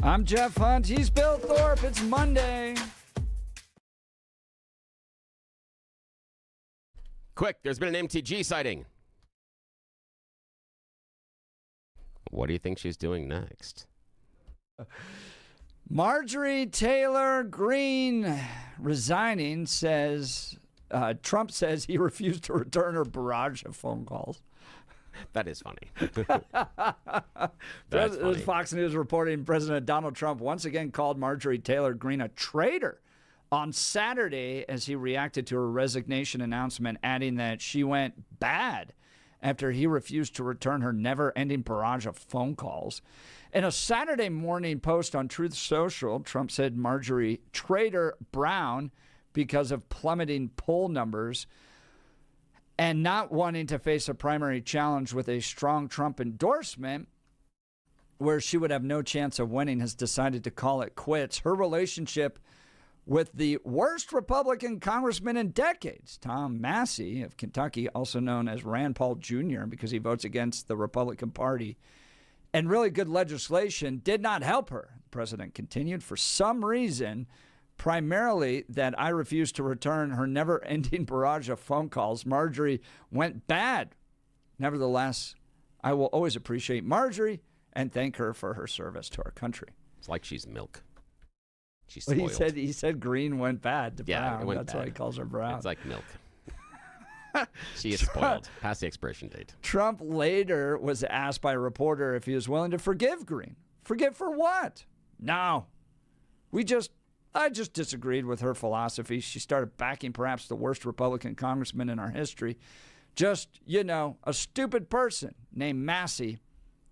I'm Jeff Hunt. He's Bill Thorpe. It's Monday. Quick, there's been an MTG sighting. What do you think she's doing next? Margorie Taylor Green resigning says, Trump says he refused to return her barrage of phone calls. That is funny. That's funny. Fox News reporting President Donald Trump once again called Margorie Taylor Green a traitor on Saturday as he reacted to her resignation announcement, adding that she went bad after he refused to return her never-ending barrage of phone calls. In a Saturday morning post on Truth Social, Trump said Marjorie traitor Brown because of plummeting poll numbers and not wanting to face a primary challenge with a strong Trump endorsement where she would have no chance of winning, has decided to call it quits. Her relationship with the worst Republican congressman in decades, Tom Massey of Kentucky, also known as Rand Paul Jr., because he votes against the Republican Party, and really good legislation, did not help her. The president continued, for some reason, primarily that I refused to return her never-ending barrage of phone calls. Marjorie went bad. Nevertheless, I will always appreciate Marjorie and thank her for her service to our country. It's like she's milk. She's well, spoiled. he said Green went bad to yeah, Brown. It went That's bad. why he calls her Brown. It's like milk. She is spoiled. Past the expiration date. Trump later was asked by a reporter if he was willing to forgive Green. Forgive for what? No. I just disagreed with her philosophy. She started backing perhaps the worst Republican congressman in our history. Just, a stupid person named Massey.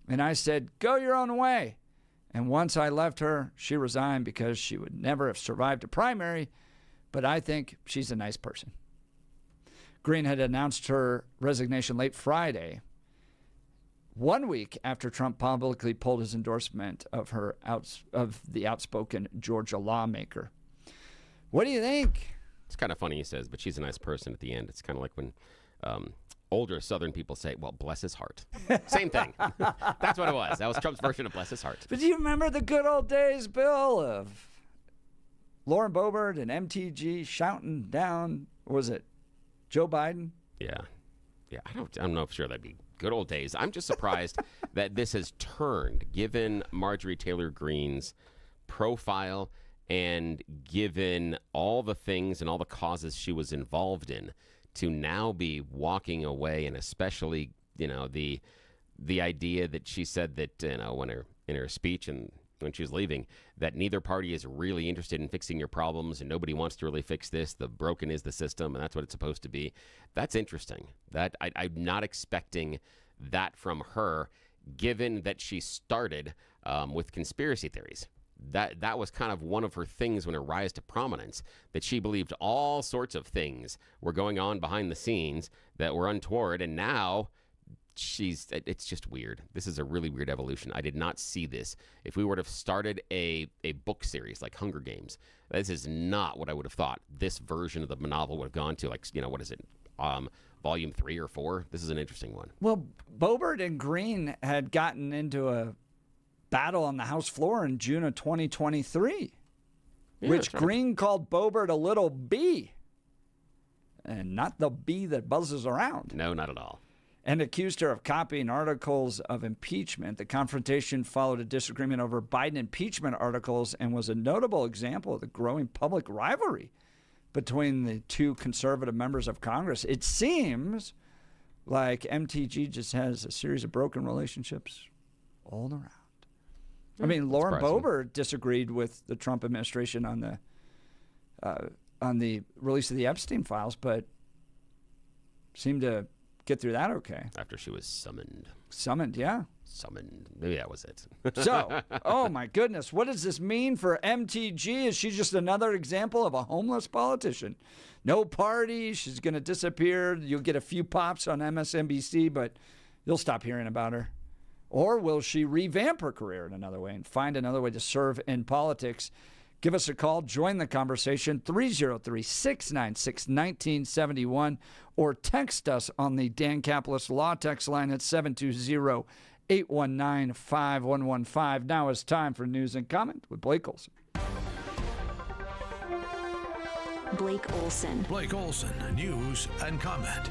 And I said, go your own way. And once I left her, she resigned because she would never have survived a primary. But I think she's a nice person. Green had announced her resignation late Friday, 1 week after Trump publicly pulled his endorsement of the outspoken Georgia lawmaker. What do you think? It's kind of funny he says, but she's a nice person at the end. It's kind of like when older Southern people say, well, bless his heart. Same thing. That's what it was. That was Trump's version of bless his heart. But do you remember the good old days, Bill, of Lauren Boebert and MTG shouting down, was it Joe Biden? Yeah. I'm not sure that'd be good old days. I'm just surprised that this has turned, given Marjorie Taylor Greene's profile and given all the things and all the causes she was involved in, to now be walking away, and especially, the idea that she said that, in her speech and when she was leaving, that neither party is really interested in fixing your problems and nobody wants to really fix this. The broken is the system, and that's what it's supposed to be. That's interesting. That I'm not expecting that from her, given that she started with conspiracy theories. That was kind of one of her things when her rise to prominence, that she believed all sorts of things were going on behind the scenes that were untoward, and now it's just weird. This is a really weird evolution. I did not see this. If we would have started a book series like Hunger Games, this is not what I would have thought this version of the novel would have gone to. Like, what is it? Volume 3 or 4? This is an interesting one. Well, Boebert and Green had gotten into a battle on the House floor in June of 2023, which Green called Boebert a little bee, and not the bee that buzzes around. No, not at all. And accused her of copying articles of impeachment. The confrontation followed a disagreement over Biden impeachment articles and was a notable example of the growing public rivalry between the two conservative members of Congress. It seems like MTG just has a series of broken relationships all around. I mean, Lauren Boebert disagreed with the Trump administration on the release of the Epstein files, but seemed to get through that okay. After she was summoned. Summoned, yeah. Summoned. Maybe that was it. So, oh my goodness, what does this mean for MTG? Is she just another example of a homeless politician? No party, she's going to disappear. You'll get a few pops on MSNBC, but you'll stop hearing about her. Or will she revamp her career in another way and find another way to serve in politics? Give us a call. Join the conversation, 303-696-1971, or text us on the Dan Caplis Law text line at 720-820-1041. 819-5115. Now it's time for News and Comment with Blake Olson. Blake Olson. Blake Olson, News and Comment.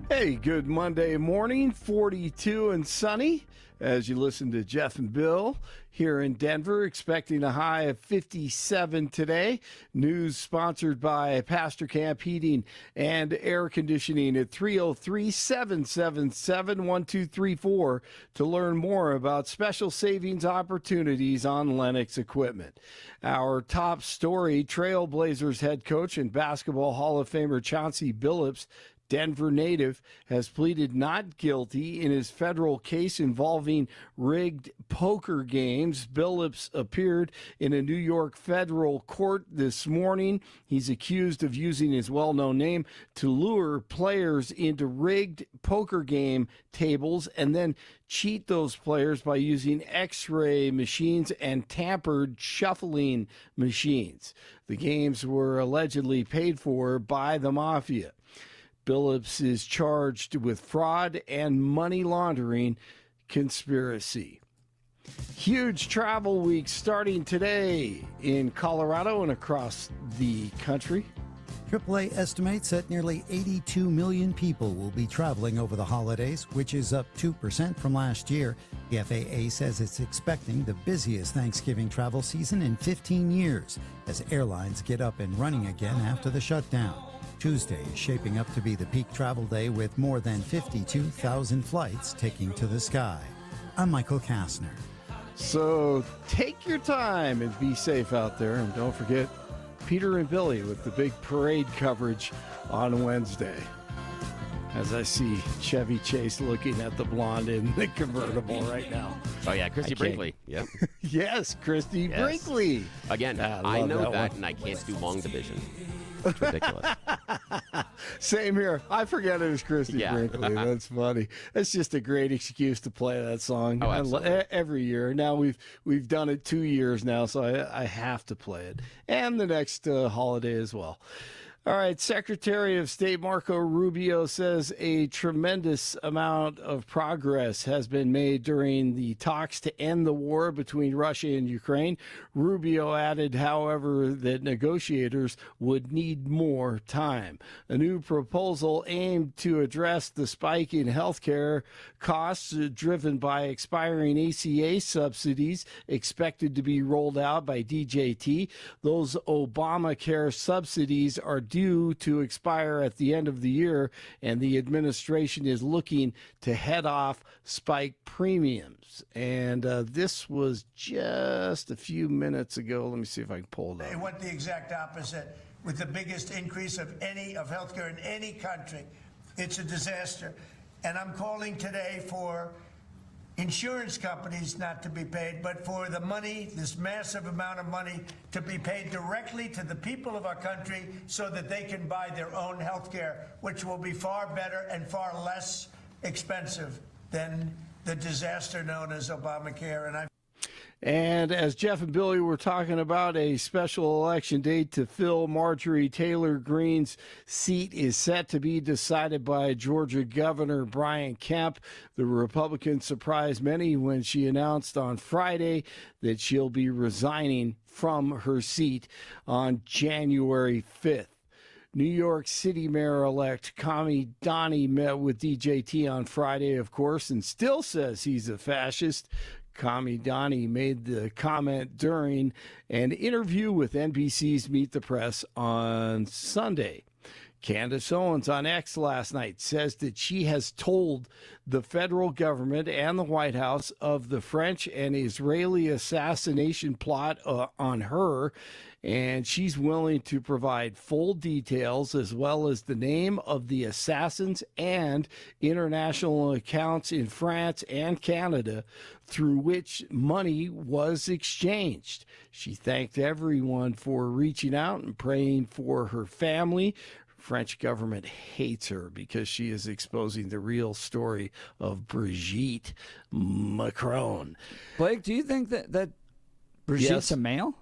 Hey, good Monday morning, 42 and sunny. As you listen to Jeff and Bill here in Denver, expecting a high of 57 today. News sponsored by Pastor Camp Heating and Air Conditioning at 303-777-1234 to learn more about special savings opportunities on Lennox equipment. Our top story, Trailblazers head coach and Basketball Hall of Famer Chauncey Billups, Denver native, has pleaded not guilty in his federal case involving rigged poker games. Billups appeared in a New York federal court this morning. He's accused of using his well-known name to lure players into rigged poker game tables and then cheat those players by using X-ray machines and tampered shuffling machines. The games were allegedly paid for by the mafia. Billups is charged with fraud and money laundering conspiracy. Huge travel week starting today in Colorado and across the country. AAA estimates that nearly 82 million people will be traveling over the holidays, which is up 2% from last year. The FAA says it's expecting the busiest Thanksgiving travel season in 15 years as airlines get up and running again after the shutdown. Tuesday is shaping up to be the peak travel day with more than 52,000 flights taking to the sky. I'm Michael Kastner. So take your time and be safe out there. And don't forget Peter and Billy with the big parade coverage on Wednesday. As I see Chevy Chase looking at the blonde in the convertible right now. Oh, yeah, Christy Brinkley. Yep. Yes, Christy Brinkley. Again, I know that, and I can't do long division. It's ridiculous. Same here. I forget it was Christy Brinkley. That's funny. That's just a great excuse to play that song. Oh, absolutely. Every year. Now we've done it 2 years now, so I have to play it. And the next holiday as well. All right, Secretary of State Marco Rubio says a tremendous amount of progress has been made during the talks to end the war between Russia and Ukraine. Rubio added, however, that negotiators would need more time. A new proposal aimed to address the spike in health care costs driven by expiring ACA subsidies expected to be rolled out by DJT. Those Obamacare subsidies are due to expire at the end of the year, and the administration is looking to head off spike premiums. And this was just a few minutes ago. Let me see if I can pull it up. They want the exact opposite, with the biggest increase of healthcare in any country. It's a disaster. And I'm calling today for insurance companies not to be paid, but for the money, this massive amount of money, to be paid directly to the people of our country so that they can buy their own health care, which will be far better and far less expensive than the disaster known as Obamacare. And as Jeff and Billy were talking about, a special election date to fill Margorie Taylor Green's seat is set to be decided by Georgia Governor Brian Kemp. The Republican surprised many when she announced on Friday that she'll be resigning from her seat on January 5th. New York City Mayor-elect Kami Donnie met with DJT on Friday, of course, and still says he's a fascist. Kami Donnie made the comment during an interview with NBC's Meet the Press on Sunday. Candace Owens on X last night says that she has told the federal government and the White House of the French and Israeli assassination plot on her, and she's willing to provide full details as well as the name of the assassins and international accounts in France and Canada through which money was exchanged. She thanked everyone for reaching out and praying for her family. French government hates her because she is exposing the real story of Brigitte Macron. Blake, do you think that Brigitte's a male?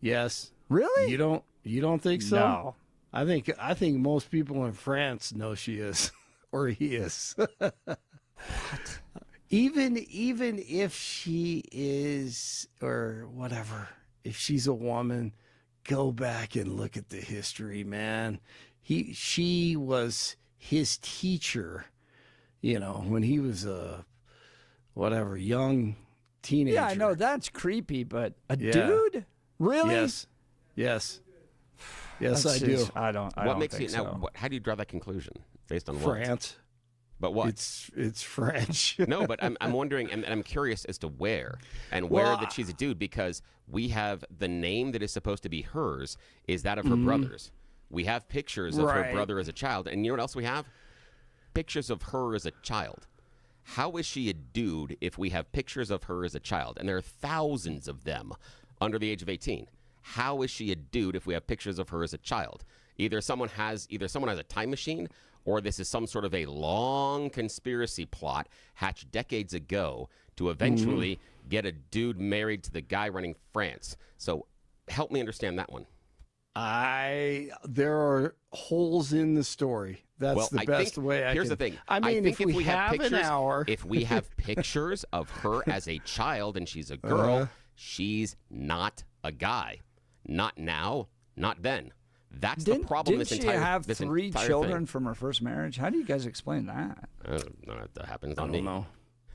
Yes. Really? You don't think so? No. I think most people in France know she is. or he is. What? Even if she is, or whatever, if she's a woman, go back and look at the history, man. She was his teacher, when he was a young teenager. Yeah, I know that's creepy, but a dude? Really? Yes, That's I do. I don't makes think you so. now? How do you draw that conclusion based on what? France. But what? It's French. No, but I'm wondering, and I'm curious as to where that she's a dude, because we have the name that is supposed to be hers is that of her brothers. We have pictures of her brother as a child, and you know what else we have? Pictures of her as a child. How is she a dude if we have pictures of her as a child, and there are thousands of them under the age of 18? How is she a dude if we have pictures of her as a child? Either someone has a time machine, or this is some sort of a long conspiracy plot hatched decades ago to eventually get a dude married to the guy running France. So help me understand that one. There are holes in the story. That's the best way I can. Here's the thing. I mean, think if we have pictures, an hour. If we have pictures of her as a child and she's a girl, she's not a guy. Not now, not then. That's the problem. Didn't she have 3 children from her first marriage? How do you guys explain that? I don't know if that happens on I me. don't know.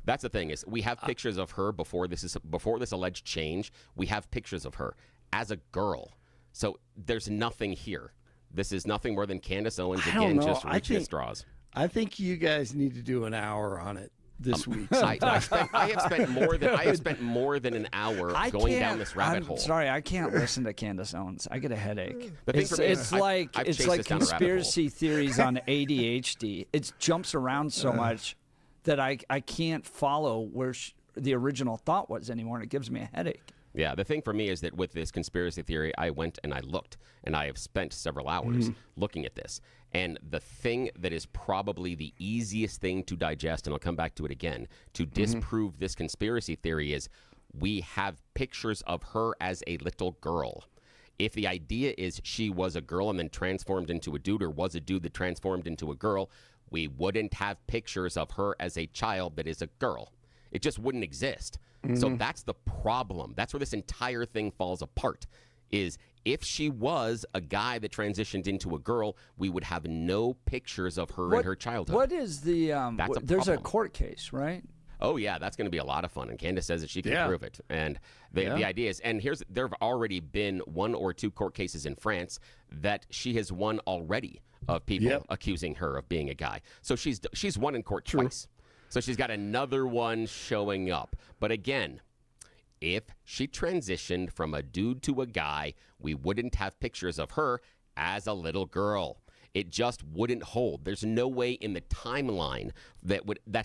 That's the thing is we have pictures of her before this alleged change. We have pictures of her as a girl. So there's nothing here. This is nothing more than Candace Owens again just reaching at straws. I think you guys need to do an hour on it this week. I have spent more than an hour going down this rabbit hole. Sorry, I can't listen to Candace Owens. I get a headache. The thing for me is like I've chased this down a rabbit conspiracy theories on ADHD. It jumps around so much that I can't follow where the original thought was anymore, and it gives me a headache. Yeah, the thing for me is that with this conspiracy theory, I went and I looked, and I have spent several hours looking at this. And the thing that is probably the easiest thing to digest, and I'll come back to it again, to disprove this conspiracy theory is we have pictures of her as a little girl. If the idea is she was a girl and then transformed into a dude, or was a dude that transformed into a girl, we wouldn't have pictures of her as a child that is a girl. It just wouldn't exist. So that's the problem. That's where this entire thing falls apart, is if she was a guy that transitioned into a girl, we would have no pictures of her in her childhood. What is the there's a problem. court case, right? Oh, yeah, that's going to be a lot of fun. And Candace says that she can prove it. And the idea is, and there have already been 1 or 2 court cases in France that she has won already of people accusing her of being a guy. So she's won in court twice. So she's got another one showing up. But again, if she transitioned from a dude to a guy, we wouldn't have pictures of her as a little girl. It just wouldn't hold. There's no way in the timeline that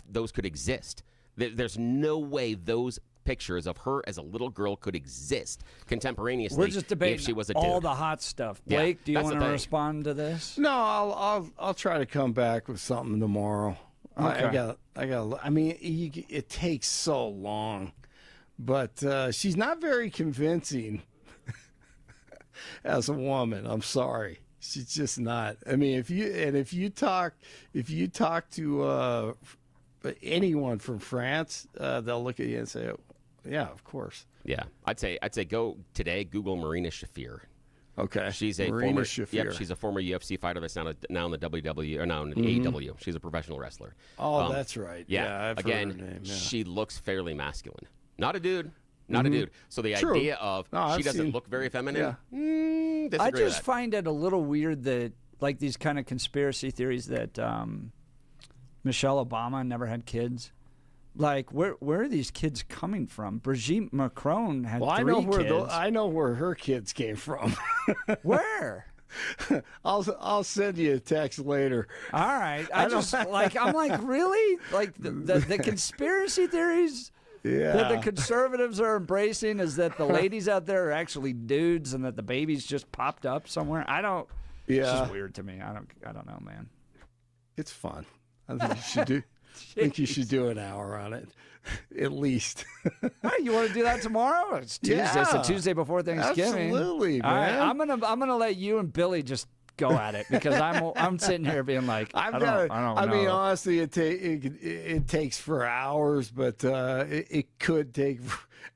those could exist. There's no way those pictures of her as a little girl could exist contemporaneously. We're just debating if she was a dude. all the hot stuff. Blake, do you want to respond to this? No, I'll try to come back with something tomorrow. Okay. I mean, it takes so long, but she's not very convincing as a woman. I'm sorry, she's just not. I mean, if you talk to anyone from France, they'll look at you and say, "Yeah, of course." Yeah, I'd say go today. Google Marina Shafir. Okay. She's a Marina former Shafir. Yep, she's a former UFC fighter that's now in the WWE or now in AEW. She's a professional wrestler. Oh, that's right. Yeah. I've Again, heard her name. Yeah. she looks fairly masculine. Not a dude. Not a dude. So the idea of she doesn't look very feminine. Disagree I with just that. find it a little weird that like these kind of conspiracy theories that Michelle Obama never had kids. Like, where are these kids coming from? Brigitte Macron had 3 kids. I know where her kids came from. Where? I'll send you a text later. All right. I'm like, really? Like the conspiracy theories that the conservatives are embracing is that the ladies out there are actually dudes and that the babies just popped up somewhere. It's just weird to me. I don't know, man. It's fun. I think you should do. I think you should do an hour on it, at least. Hey, you want to do that tomorrow? It's Tuesday. It's the Tuesday before Thanksgiving. Absolutely, man. All right, I'm gonna let you and Billy just go at it because I'm sitting here being like, I don't know. mean, honestly, it takes for hours, but it could take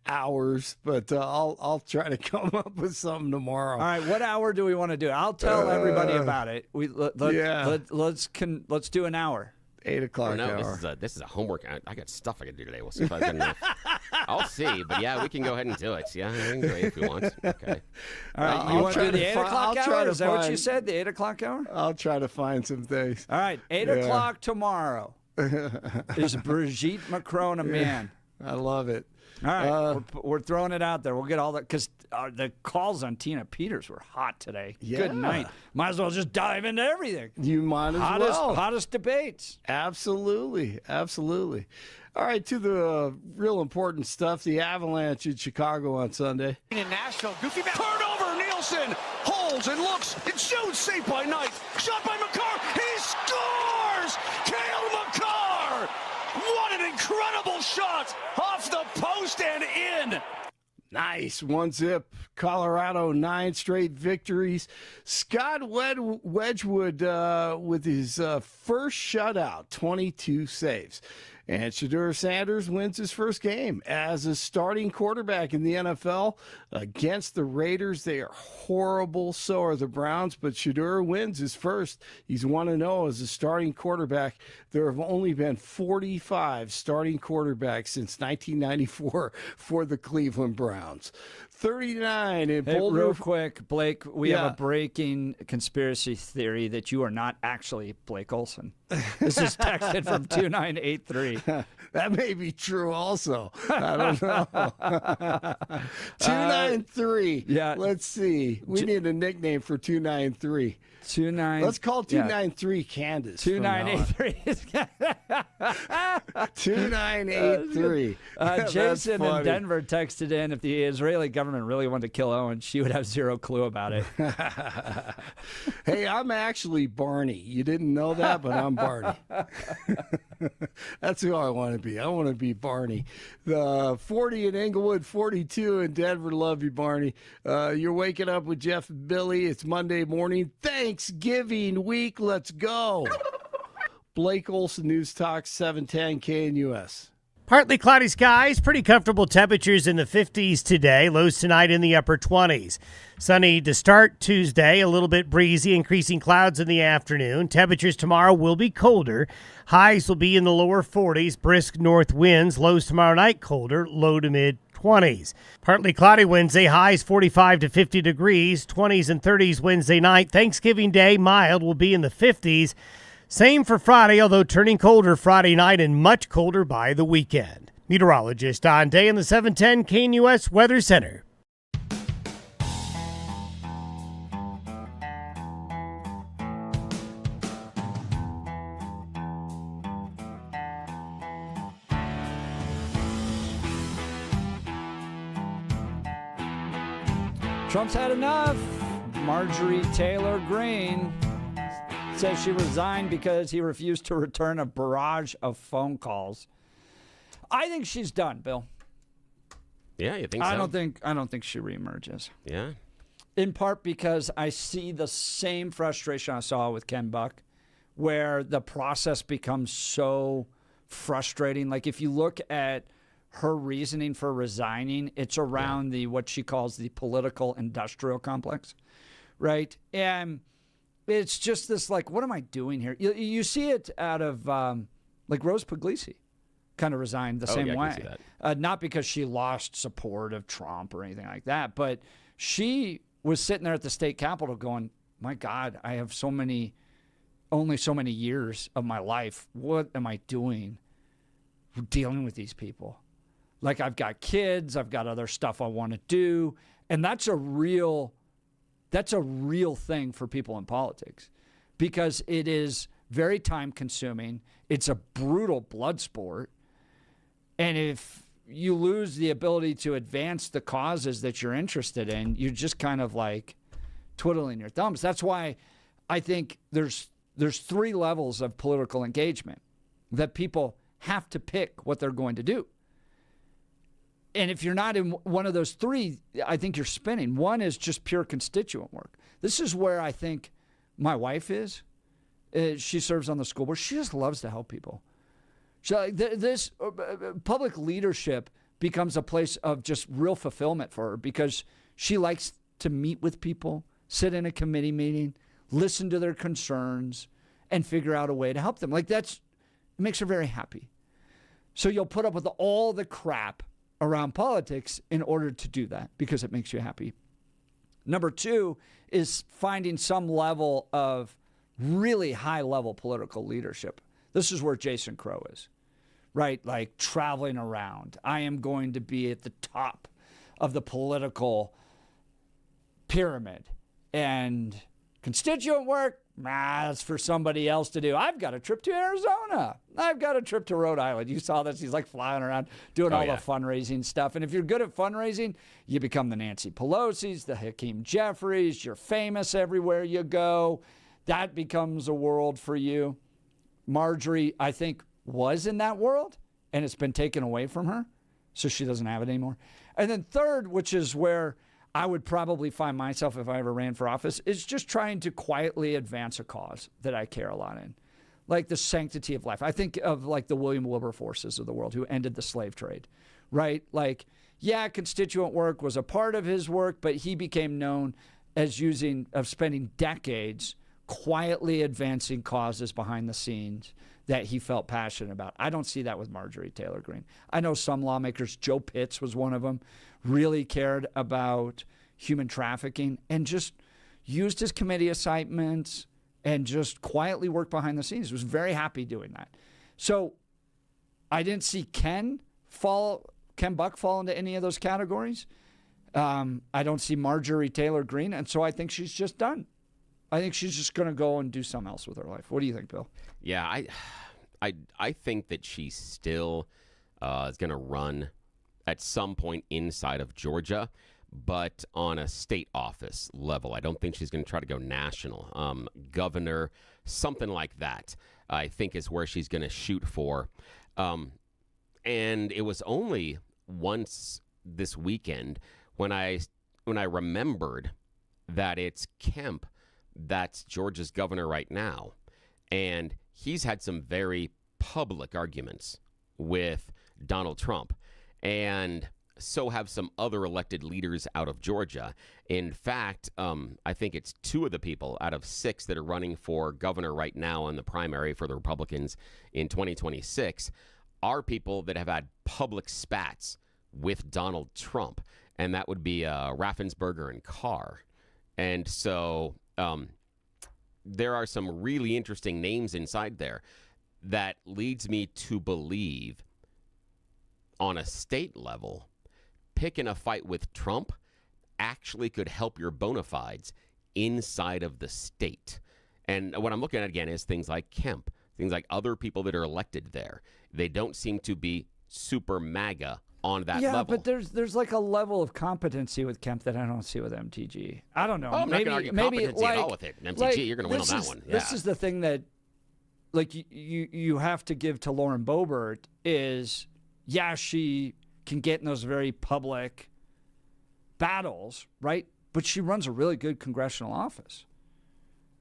hours. But I'll try to come up with something tomorrow. All right, what hour do we want to do? I'll tell everybody about it. Let's do an hour. 8 o'clock. Oh, no, hour. this is a homework. I got stuff I got to do today. We'll see if I've got enough. I'll see, but yeah, we can go ahead and do it. Yeah, we can go if we want. Okay. All right, you want to do the 8 o'clock hour? Is that what you said? The 8 o'clock hour? I'll try to find some things. All right, 8 o'clock tomorrow. Is Brigitte Macron a man? I love it. All right, we're throwing it out there. We'll get all that because the calls on Tina Peters were hot today. Yeah. Good night. Might as well just dive into everything. You might as well. Hottest debates. Absolutely. All right, to the real important stuff, the Avalanche in Chicago on Sunday. In Nashville, goofy turnover, Nielsen holds and looks and shoots, saved by Knight, shot by McCarr, he scores! Cale McCarr! What an incredible shot off the post and in! Nice. 1-0. Colorado, 9 straight victories. Scott Wedgwood with his first shutout, 22 saves. And Shedeur Sanders wins his first game as a starting quarterback in the NFL against the Raiders. They are horrible, so are the Browns, but Shedeur wins his first. He's 1-0 as a starting quarterback. There have only been 45 starting quarterbacks since 1994 for the Cleveland Browns. 39 in Boulder. Real quick, Blake, we have a breaking conspiracy theory that you are not actually Blake Olson. This is texted from 2983. That may be true also. I don't know. 293. Yeah. Let's see. We need a nickname for 293. Let's call 293 Candace. 2983. 2983. Jason in Denver texted in, if the Israeli government really wanted to kill Owen, she would have zero clue about it. Hey, I'm actually Barney. You didn't know that, but I'm Barney. That's who I want to be. I want to be Barney. The 40 in Inglewood, 42 in Denver. Love you, Barney. You're waking up with Jeff and Billy. It's Monday morning. Thanksgiving week. Let's go. Blake Olson, News Talk 710 KNUS. Partly cloudy skies, pretty comfortable temperatures in the 50s today, lows tonight in the upper 20s. Sunny to start Tuesday, a little bit breezy, increasing clouds in the afternoon. Temperatures tomorrow will be colder. Highs will be in the lower 40s, brisk north winds. Lows tomorrow night colder, low to mid 20s. Partly cloudy Wednesday, highs 45 to 50 degrees, 20s and 30s Wednesday night. Thanksgiving Day, mild, will be in the 50s. Same for Friday, although turning colder Friday night and much colder by the weekend. Meteorologist Don Day in the 710 KNUS Weather Center. Trump's had enough. Margorie Taylor Green says she resigned because he refused to return a barrage of phone calls. I think she's done, Bill. Yeah, you think so? I don't think she reemerges. Yeah. In part because I see the same frustration I saw with Ken Buck, where the process becomes so frustrating. Like if you look at her reasoning for resigning, it's around the what she calls the political industrial complex, right? And it's just this like, what am I doing here? You see it out of like Rose Puglisi kind of resigned the same way. I can see that. Not because she lost support of Trump or anything like that, but she was sitting there at the state capitol going, my God, I have only so many years of my life. What am I doing dealing with these people? Like I've got kids, I've got other stuff I want to do. And that's a real thing for people in politics because it is very time consuming. It's a brutal blood sport. And if you lose the ability to advance the causes that you're interested in, you're just kind of like twiddling your thumbs. That's why I think there's 3 levels of political engagement that people have to pick what they're going to do. And if you're not in one of those 3, I think you're spinning. One is just pure constituent work. This is where I think My wife is. She serves on the school board. She just loves to help people. This public leadership becomes a place of just real fulfillment for her because she likes to meet with people, sit in a committee meeting, listen to their concerns, and figure out a way to help them. It makes her very happy. So you'll put up with all the crap around politics in order to do that because it makes you happy. Number two is finding some level of really high-level political leadership. This is where Jason Crow is, right? Like traveling around. I am going to be at the top of the political pyramid. And constituent work, that's for somebody else to do. I've got a trip to Arizona. I've got a trip to Rhode Island. You saw this. He's like flying around doing all the fundraising stuff. And if you're good at fundraising, you become the Nancy Pelosi's, the Hakeem Jeffries. You're famous everywhere you go. That becomes a world for you. Marjorie, I think, was in that world, and it's been taken away from her, so she doesn't have it anymore. And then third, which is where I would probably find myself if I ever ran for office, is just trying to quietly advance a cause that I care a lot in, like the sanctity of life. I think of like the William Wilberforces of the world who ended the slave trade, right? Like, yeah, constituent work was a part of his work, but he became known as spending decades quietly advancing causes behind the scenes that he felt passionate about. I don't see that with Marjorie Taylor Green. I know some lawmakers, Joe Pitts was one of them, really cared about human trafficking and just used his committee assignments and just quietly worked behind the scenes. He was very happy doing that. So I didn't see Ken Buck fall into any of those categories. I don't see Marjorie Taylor Green, and so I think she's just done. I think she's just going to go and do something else with her life. What do you think, Bill? Yeah, I think that she still is going to run at some point inside of Georgia, but on a state office level. I don't think she's going to try to go national. Governor, something like that, I think is where she's going to shoot for. And it was only once this weekend when I remembered that it's Kemp that's Georgia's governor right now. And he's had some very public arguments with Donald Trump. And so have some other elected leaders out of Georgia. In fact, I think it's 2 of the people out of 6 that are running for governor right now in the primary for the Republicans in 2026 are people that have had public spats with Donald Trump. And that would be Raffensperger and Carr. And so there are some really interesting names inside there that leads me to believe on a state level, picking a fight with Trump actually could help your bona fides inside of the state. And what I'm looking at again is things like Kemp, things like other people that are elected there. They don't seem to be super MAGA on that level. Yeah, but there's like a level of competency with Kemp that I don't see with MTG. I don't know. Oh, I'm not going to argue competency at all with it. MTG, you're going to win on that one. Yeah. This is the thing that, like, you have to give to Lauren Boebert is, yeah, she can get in those very public battles, right? But she runs a really good congressional office.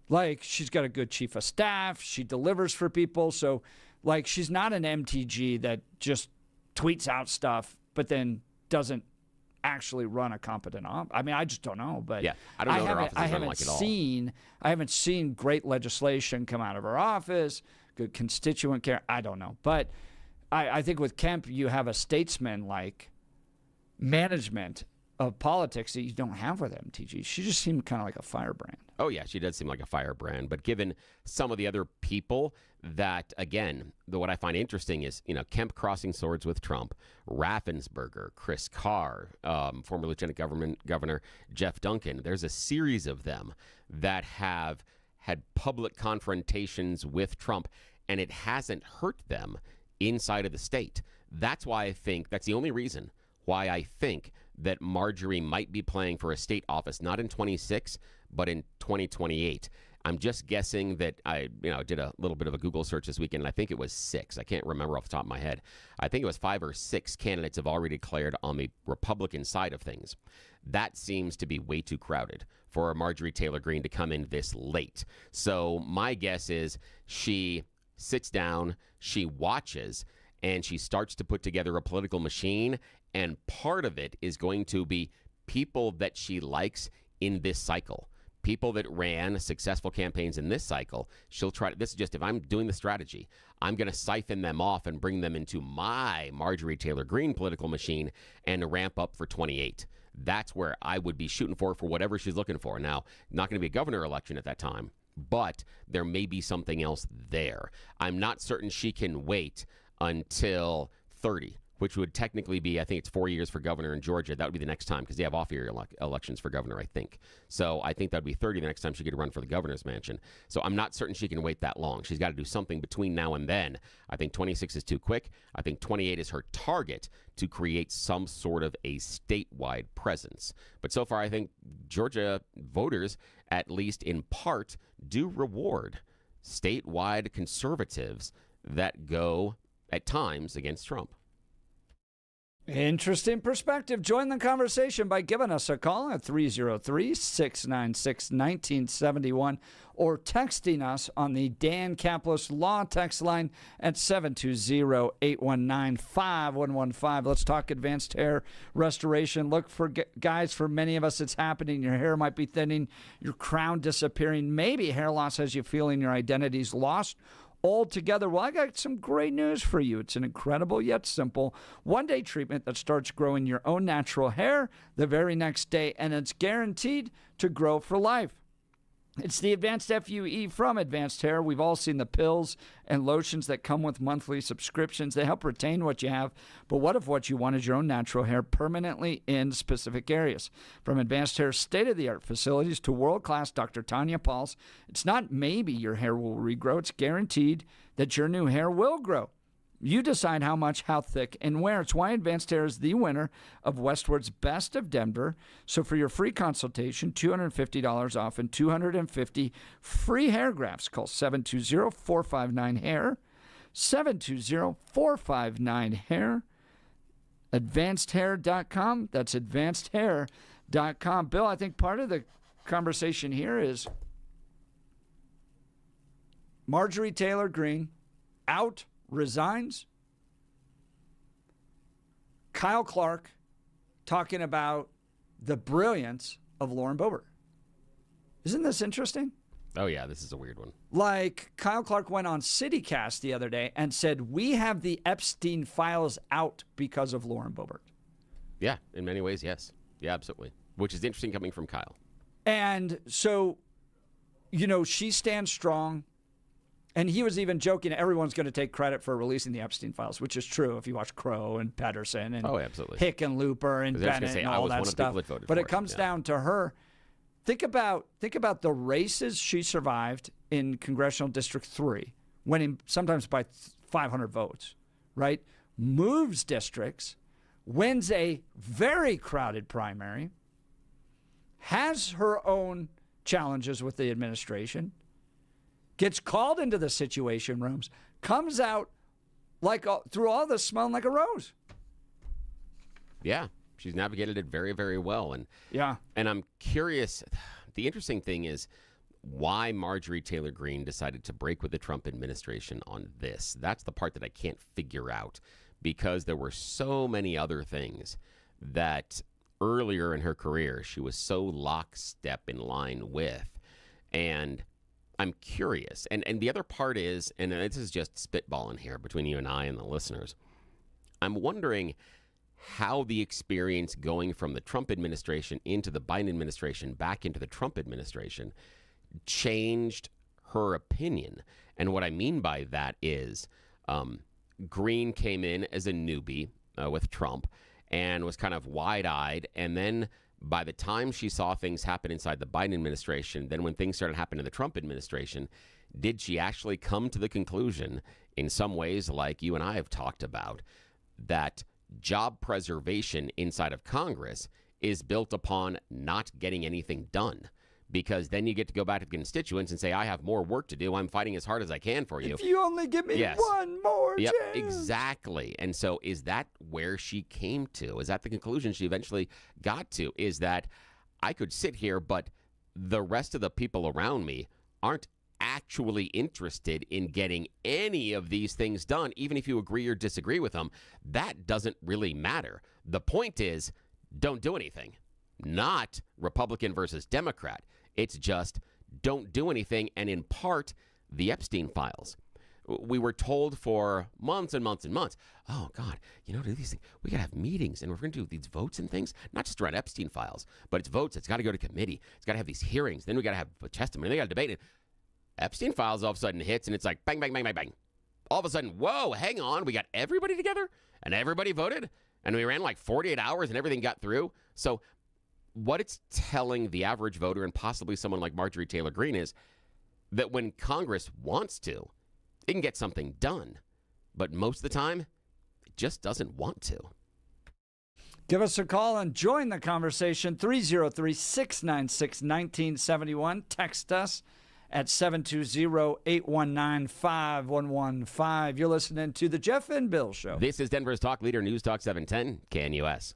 Like, she's got a good chief of staff. She delivers for people. So, like, she's not an MTG that just tweets out stuff, but then doesn't actually run a competent office. I mean, I just don't know. But yeah, I don't know what her office is like at all. I haven't seen great legislation come out of her office, good constituent care. I don't know. But I think with Kemp, you have a statesman-like management of politics that you don't have with MTG. She just seemed kind of like a firebrand. Oh, yeah, she does seem like a firebrand. But given some of the other people that, again, what I find interesting is, Kemp crossing swords with Trump, Raffensperger, Chris Carr, former Lieutenant Governor Jeff Duncan. There's a series of them that have had public confrontations with Trump, and it hasn't hurt them inside of the state. That's why I think, that's the only reason why I think that Marjorie might be playing for a state office, not in 26, but in 2028. I'm just guessing that I did a little bit of a Google search this weekend, and I think it was 6. I can't remember off the top of my head. I think it was 5 or 6 candidates have already declared on the Republican side of things. That seems to be way too crowded for Marjorie Taylor Greene to come in this late. So my guess is she sits down, she watches, and she starts to put together a political machine, and part of it is going to be people that she likes in this cycle. People that ran successful campaigns in this cycle, she'll try to, this is just, if I'm doing the strategy, I'm going to siphon them off and bring them into my Marjorie Taylor Greene political machine and ramp up for 28. That's where I would be shooting for whatever she's looking for. Now, not going to be a governor election at that time, but there may be something else there. I'm not certain she can wait until 30, which would technically be, I think it's 4 years for governor in Georgia. That would be the next time because they have off-year elections for governor, I think. So I think that would be 30 the next time she could run for the governor's mansion. So I'm not certain she can wait that long. She's got to do something between now and then. I think 26 is too quick. I think 28 is her target to create some sort of a statewide presence. But so far, I think Georgia voters, at least in part, do reward statewide conservatives that go at times against Trump. Interesting perspective. Join the conversation by giving us a call at 303-696-1971 or texting us on the Dan Caplis Law text line at 720-819-5115. Let's talk advanced hair restoration. Look, for guys, for many of us, it's happening. Your hair might be thinning, your crown disappearing. Maybe hair loss has you feeling your identity's lost altogether. Well, I got some great news for you. It's an incredible yet simple one-day treatment that starts growing your own natural hair the very next day, and it's guaranteed to grow for life. It's the Advanced FUE from Advanced Hair. We've all seen the pills and lotions that come with monthly subscriptions. They help retain what you have, but what if what you want is your own natural hair permanently in specific areas? From Advanced Hair's state-of-the-art facilities to world-class Dr. Tanya Pauls, it's not maybe your hair will regrow. It's guaranteed that your new hair will grow. You decide how much, how thick, and where. It's why Advanced Hair is the winner of Westward's Best of Denver. So for your free consultation, $250 off and 250 free hair grafts. Call 720-459-HAIR, 720-459-HAIR, advancedhair.com. That's advancedhair.com. Bill, I think part of the conversation here is Marjorie Taylor Greene out, resigns. Kyle Clark talking about the brilliance of Lauren Boebert. Isn't this interesting? Oh, yeah, this is a weird one. Like, Kyle Clark went on CityCast the other day and said, we have the Epstein files out because of Lauren Boebert. Yeah, in many ways, yes. Yeah, absolutely. Which is interesting coming from Kyle. And so, she stands strong. And he was even joking, everyone's going to take credit for releasing the Epstein files, which is true if you watch Crow and Pedersen and Hickenlooper and Bennett and all that stuff. But it comes down to her. Think about the races she survived in Congressional District 3, winning sometimes by 500 votes, right? Moves districts, wins a very crowded primary, has her own challenges with the administration, gets called into the Situation Rooms, comes out through all this smelling like a rose. Yeah, she's navigated it very, very well. And I'm curious, the interesting thing is why Marjorie Taylor Greene decided to break with the Trump administration on this. That's the part that I can't figure out, because there were so many other things that earlier in her career she was so lockstep in line with. And I'm curious. And the other part is, and this is just spitballing here between you and I and the listeners, I'm wondering how the experience going from the Trump administration into the Biden administration back into the Trump administration changed her opinion. And what I mean by that is Greene came in as a newbie with Trump and was kind of wide-eyed, and then by the time she saw things happen inside the Biden administration, then when things started happening in the Trump administration, did she actually come to the conclusion, in some ways like you and I have talked about, that job preservation inside of Congress is built upon not getting anything done? because then you get to go back to the constituents and say, I have more work to do. I'm fighting as hard as I can for you. If you only give me Yes. one more Yep, chance. exactly. And so is that where she came to? Is that the conclusion she eventually got to? Is that I could sit here, but the rest of the people around me aren't actually interested in getting any of these things done, even if you agree or disagree with them. That doesn't really matter. The point is, don't do anything. Not Republican versus Democrat. It's just don't do anything. And in part, the Epstein files. We were told for months and months and months, oh, God, do these things. We got to have meetings, and we're going to do these votes and things, not just around Epstein files, but it's votes. It's got to go to committee. It's got to have these hearings. Then we got to have a testimony. They got to debate it. Epstein files all of a sudden hits, and it's like bang, bang, bang, bang, bang. All of a sudden, whoa, hang on. We got everybody together, and everybody voted, and we ran like 48 hours, and everything got through. So what it's telling the average voter and possibly someone like Marjorie Taylor Green is that when Congress wants to, it can get something done. But most of the time, it just doesn't want to. Give us a call and join the conversation. 303-696-1971. Text us at 720-819-5115. You're listening to The Jeff and Bill Show. This is Denver's Talk Leader, News Talk 710, KNUS.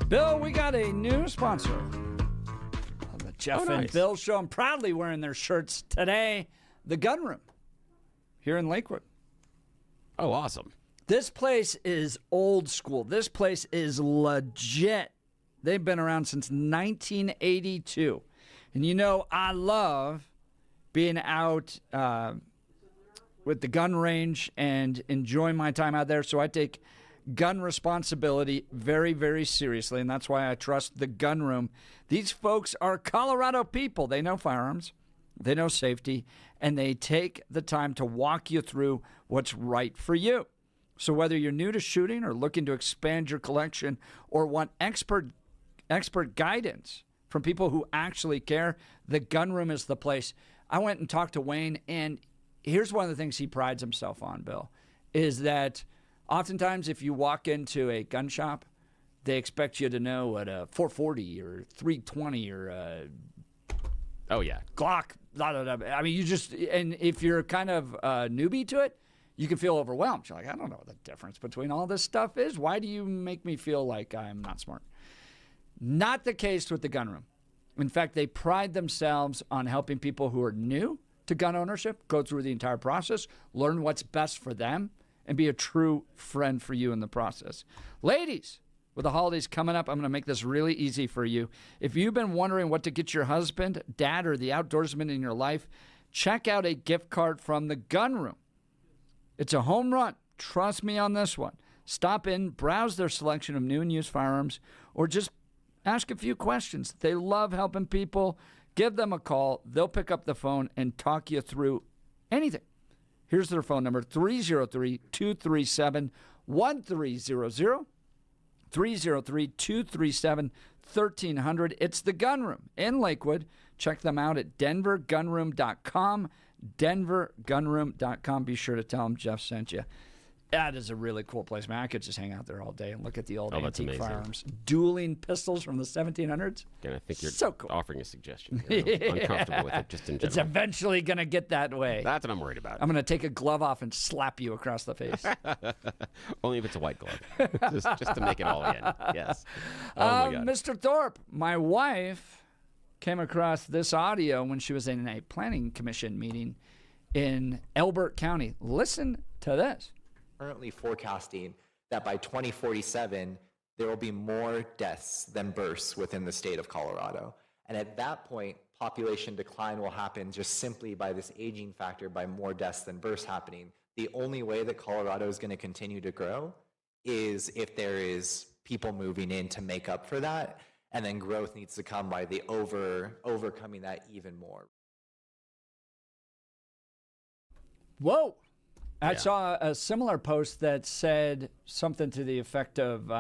Bill, we got a new sponsor of the Jeff and Bill Show. I'm proudly wearing their shirts today. The Gun Room here in Lakewood. Oh, awesome. This place is old school. This place is legit. They've been around since 1982. And you know, I love being out with the gun range and enjoying my time out there. So I take gun responsibility very, very seriously. And that's why I trust the Gun Room. These folks are Colorado people. They know firearms. They know safety. And they take the time to walk you through what's right for you. So whether you're new to shooting or looking to expand your collection or want expert guidance from people who actually care, the Gun Room is the place. I went and talked to Wayne, and here's one of the things he prides himself on, Bill, is that oftentimes if you walk into a gun shop, they expect you to know what a 440 or 320 or a Glock. Blah, blah, blah. I mean, and if you're kind of a newbie to it, you can feel overwhelmed. You're like, I don't know what the difference between all this stuff is. Why do you make me feel like I'm not smart? Not the case with the Gun Room. In fact, they pride themselves on helping people who are new to gun ownership go through the entire process, learn what's best for them, and be a true friend for you in the process. Ladies, with the holidays coming up, I'm going to make this really easy for you. If you've been wondering what to get your husband, dad, or the outdoorsman in your life, check out a gift card from the Gun Room. It's a home run. Trust me on this one. Stop in, browse their selection of new and used firearms, or just ask a few questions. They love helping people. Give them a call. They'll pick up the phone and talk you through anything. Here's their phone number, 303-237-1300, 303-237-1300. It's the Gun Room in Lakewood. Check them out at denvergunroom.com, denvergunroom.com. Be sure to tell them Jeff sent you. That is a really cool place, man. I could just hang out there all day and look at the old antique firearms. Dueling pistols from the 1700s. Again, I think you're so cool. offering a suggestion here. I'm uncomfortable with it just in general. It's eventually going to get that way. That's what I'm worried about. I'm going to take a glove off and slap you across the face. Only if it's a white glove. just to make it all in. Yes. Oh, my God. Mr. Thorpe, my wife came across this audio when she was in a planning commission meeting in Elbert County. Listen to this. Currently forecasting that by 2047, there will be more deaths than births within the state of Colorado. And at that point, population decline will happen just simply by this aging factor, by more deaths than births happening. The only way that Colorado is going to continue to grow is if there is people moving in to make up for that. And then growth needs to come by the overcoming that even more. Whoa. I saw a similar post that said something to the effect of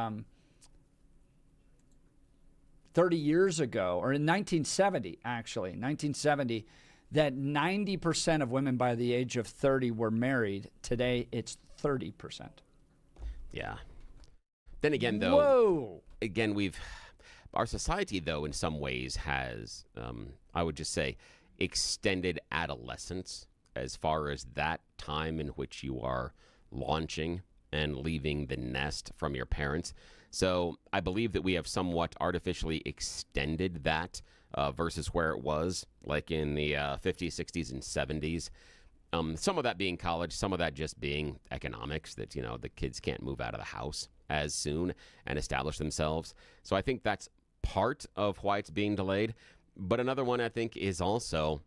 30 years ago, or in 1970, actually, 1970, that 90% of women by the age of 30 were married. Today, it's 30%. Yeah. Then again, though, our society, though, in some ways has, I would just say, extended adolescence as far as that time in which you are launching and leaving the nest from your parents. So I believe that we have somewhat artificially extended that versus where it was, like in the 50s, 60s, and 70s. Some of that being college, some of that just being economics, that, you know, the kids can't move out of the house as soon and establish themselves. So I think that's part of why it's being delayed. But another one, I think, is also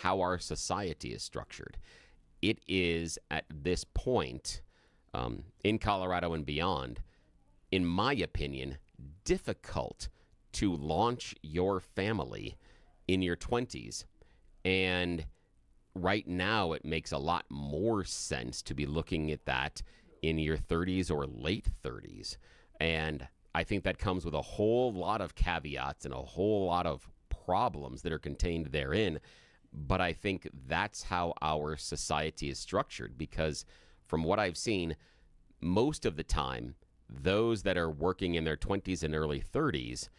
how our society is structured. It is, at this point, in Colorado and beyond, in my opinion, difficult to launch your family in your 20s. And right now, it makes a lot more sense to be looking at that in your 30s or late 30s. And I think that comes with a whole lot of caveats and a whole lot of problems that are contained therein. But I think that's how our society is structured, because from what I've seen, most of the time, those that are working in their 20s and early 30s,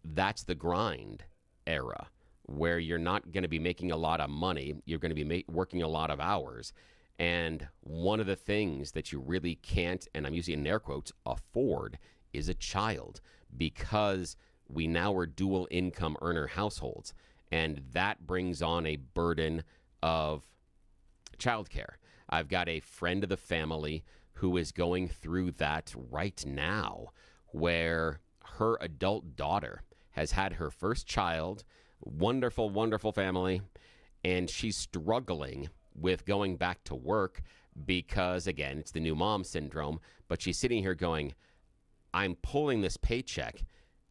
that's the grind era, where you're not going to be making a lot of money. You're going to be working a lot of hours. And one of the things that you really can't, and I'm using in air quotes, afford is a child, because we now are dual income earner households, and that brings on a burden of childcare. I've got a friend of the family who is going through that right now, where her adult daughter has had her first child, wonderful, wonderful family, and she's struggling with going back to work because, again, it's the new mom syndrome, but she's sitting here going, I'm pulling this paycheck,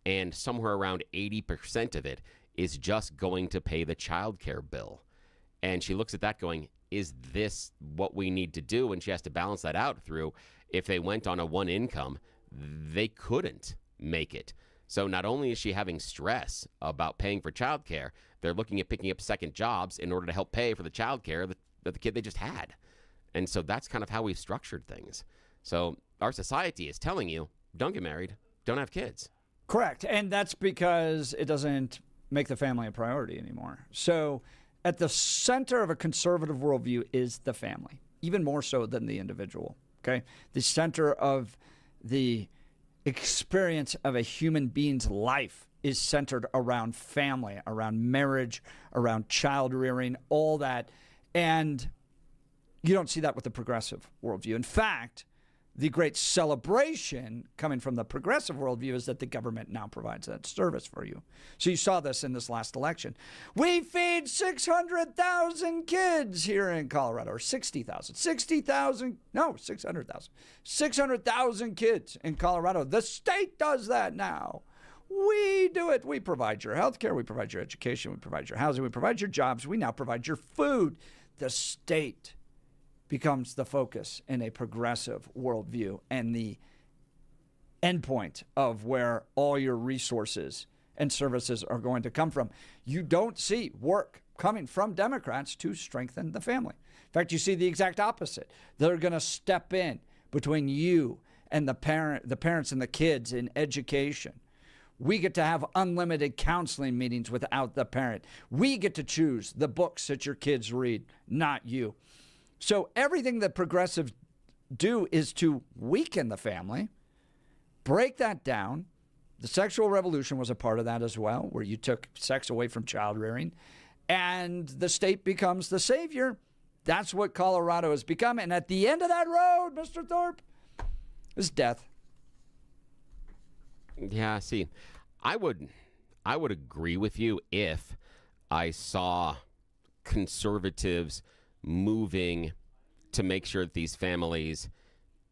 and somewhere around 80% of it is just going to pay the childcare bill. And she looks at that going, is this what we need to do? And she has to balance that out through, if they went on a one income, they couldn't make it. So not only is she having stress about paying for childcare, they're looking at picking up second jobs in order to help pay for the childcare that the kid they just had. And so that's kind of how we've structured things. So our society is telling you, don't get married, don't have kids. Correct. And that's because it doesn't make the family a priority anymore. So at the center of a conservative worldview is the family, even more so than the individual. Okay. The center of the experience of a human being's life is centered around family, around marriage, around child rearing, all that. And you don't see that with the progressive worldview. In fact, the great celebration coming from the progressive worldview is that the government now provides that service for you. So you saw this in this last election. We feed 600,000 kids here in Colorado, or 60,000. 60,000, no, 600,000. 600,000 kids in Colorado. The state does that now. We do it. We provide your health care. We provide your education. We provide your housing. We provide your jobs. We now provide your food. The state becomes the focus in a progressive worldview and the endpoint of where all your resources and services are going to come from. You don't see work coming from Democrats to strengthen the family. In fact, you see the exact opposite. They're going to step in between you and the parents and the kids in education. We get to have unlimited counseling meetings without the parent. We get to choose the books that your kids read, not you. So everything that progressives do is to weaken the family, break that down. The sexual revolution was a part of that as well, where you took sex away from child rearing, and the state becomes the savior. That's what Colorado has become. And at the end of that road, Mr. Thorpe, is death. Yeah, see, I would agree with you if I saw conservatives moving to make sure that these families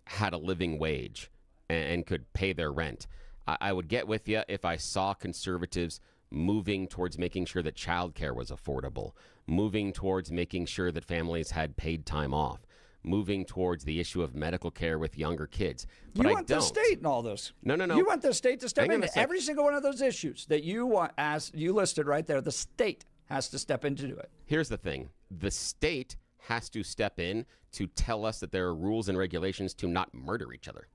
had a living wage and could pay their rent. I would get with you if I saw conservatives moving towards making sure that childcare was affordable, moving towards making sure that families had paid time off, moving towards the issue of medical care with younger kids. But you want the state in all this. No. You want the state to step into every single one of those issues that you want, as you listed right there. The state has to step in to do it. Here's the thing. The state has to step in to tell us that there are rules and regulations to not murder each other.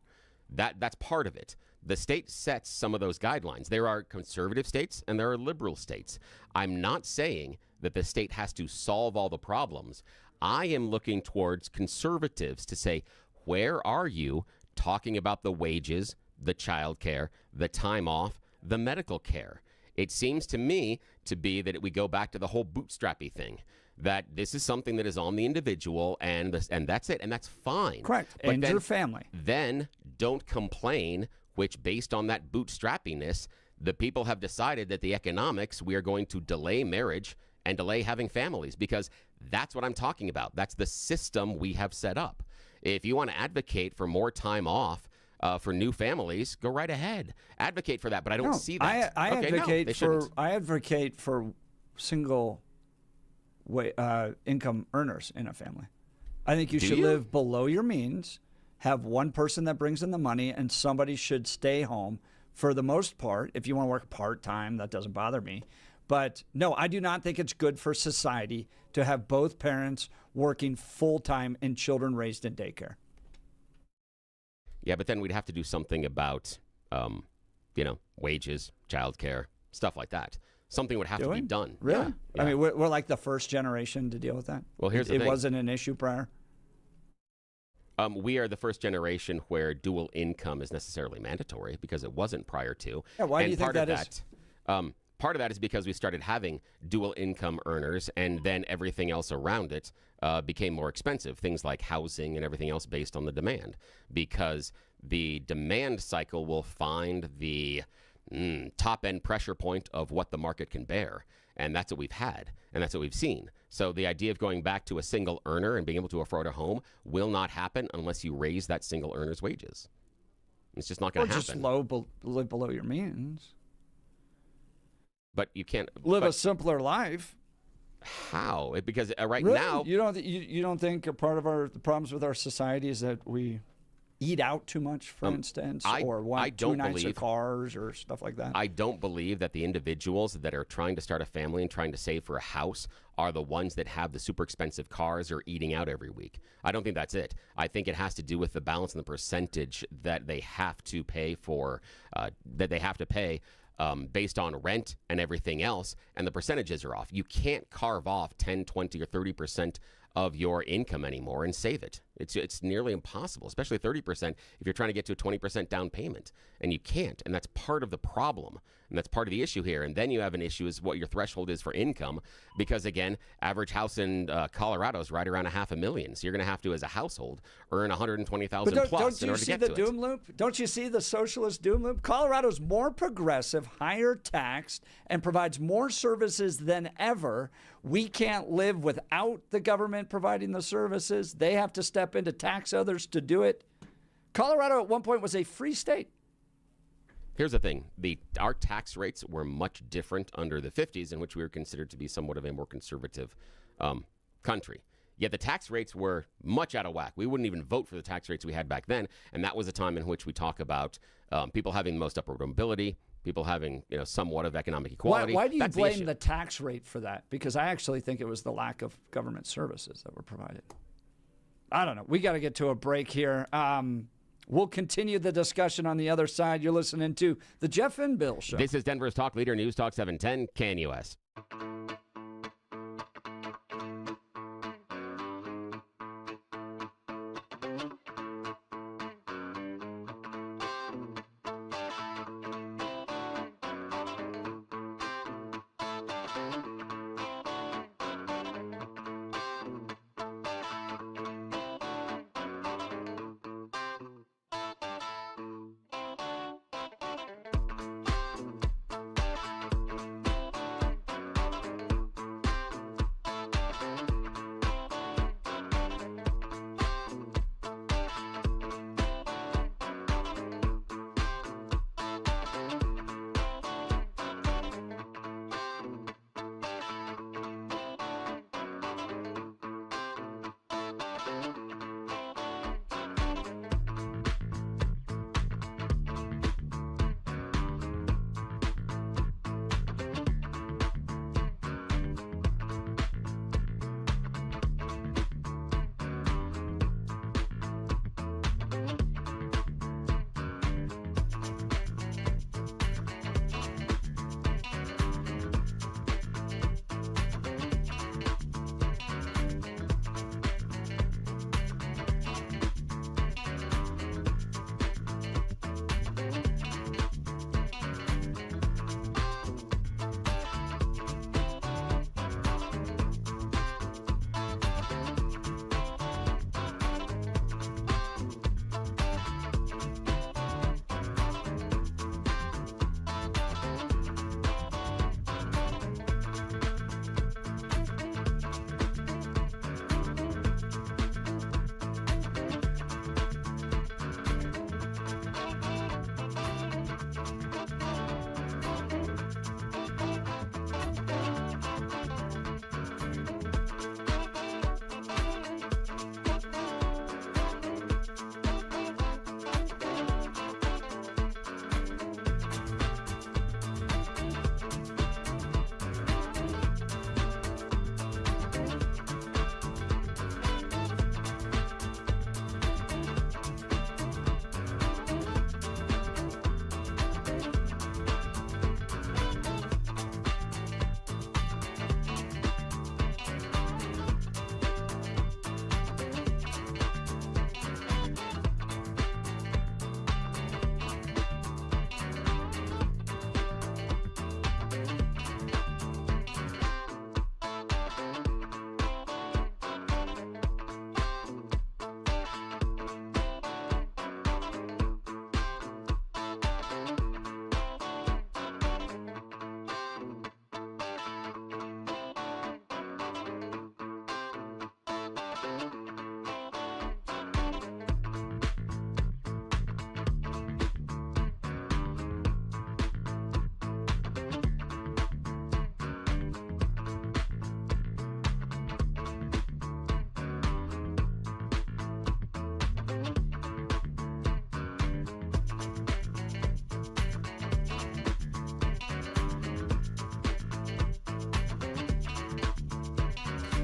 That's part of it. The state sets some of those guidelines. There are conservative states and there are liberal states. I'm not saying that the state has to solve all the problems. I am looking towards conservatives to say, where are you talking about the wages, the child care, the time off, the medical care? It seems to me to be that we go back to the whole bootstrappy thing, that this is something that is on the individual, and that's it, and that's fine. Correct. But and then, your family. Then don't complain, which based on that bootstrappiness, the people have decided that the economics, we are going to delay marriage and delay having families, because that's what I'm talking about. That's the system we have set up. If you want to advocate for more time off for new families, go right ahead. Advocate for that, but I don't see that. I advocate for single income earners in a family. I think you should live below your means, have one person that brings in the money, and somebody should stay home for the most part. If you want to work part-time, that doesn't bother me. But no, I do not think it's good for society to have both parents working full-time and children raised in daycare. Yeah, but then we'd have to do something about, wages, childcare, stuff like that. Something would have to be done. Really? Yeah. I mean, we're like the first generation to deal with that. Well, here's the thing. It wasn't an issue prior. We are the first generation where dual income is necessarily mandatory because it wasn't prior to. Yeah, why do you think that is? Part of that is because we started having dual income earners, and then everything else around it became more expensive. Things like housing and everything else based on the demand, because the demand cycle will find the top end pressure point of what the market can bear. And that's what we've had, and that's what we've seen. So the idea of going back to a single earner and being able to afford a home will not happen unless you raise that single earner's wages. It's just not going to happen. Or just live below your means. But you can't live a simpler life. How? Because right really? now, you don't think a part of the problems with our society is that we eat out too much, for instance, or want too nice of cars or stuff like that? I don't believe that the individuals that are trying to start a family and trying to save for a house are the ones that have the super expensive cars or eating out every week. I don't think that's it. I think it has to do with the balance and the percentage that they have to pay for, based on rent and everything else, and the percentages are off. You can't carve off 10, 20, or 30% of your income anymore and save it. It's nearly impossible, especially 30% if you're trying to get to a 20% down payment. And you can't, and that's part of the problem. And that's part of the issue here. And then you have an issue is what your threshold is for income, because again, average house in Colorado is right around $500,000. So you're going to have to, as a household, earn $120,000 plus in order to get to it. Don't you see the doom loop? Don't you see the socialist doom loop? Colorado's more progressive, higher taxed, and provides more services than ever. We can't live without the government providing the services. They have to step in to tax others to do it. Colorado at one point was a free state. Here's the thing. Our tax rates were much different under the 50s, in which we were considered to be somewhat of a more conservative country. Yet the tax rates were much out of whack. We wouldn't even vote for the tax rates we had back then, and that was a time in which we talk about people having the most upward mobility, people having somewhat of economic equality. Why do you blame the tax rate for that? Because I actually think it was the lack of government services that were provided. I don't know. We got to get to a break here. We'll continue the discussion on the other side. You're listening to The Jeff and Bill Show. This is Denver's Talk Leader, News Talk 710, KNUS.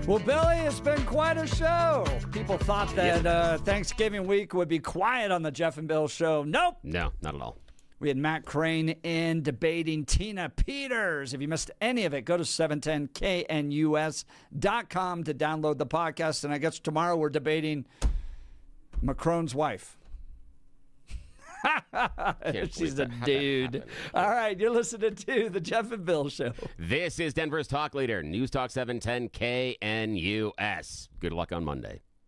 Well, Billy, it's been quite a show. People thought that Thanksgiving week would be quiet on the Jeff and Bill show. Nope. No, not at all. We had Matt Crane in debating Tina Peters. If you missed any of it, go to 710knus.com to download the podcast. And I guess tomorrow we're debating Macron's wife. She's a dude. All right, you're listening to the Jeff and Bill Show. This is Denver's talk leader, News Talk 710 KNUS. Good luck on Monday.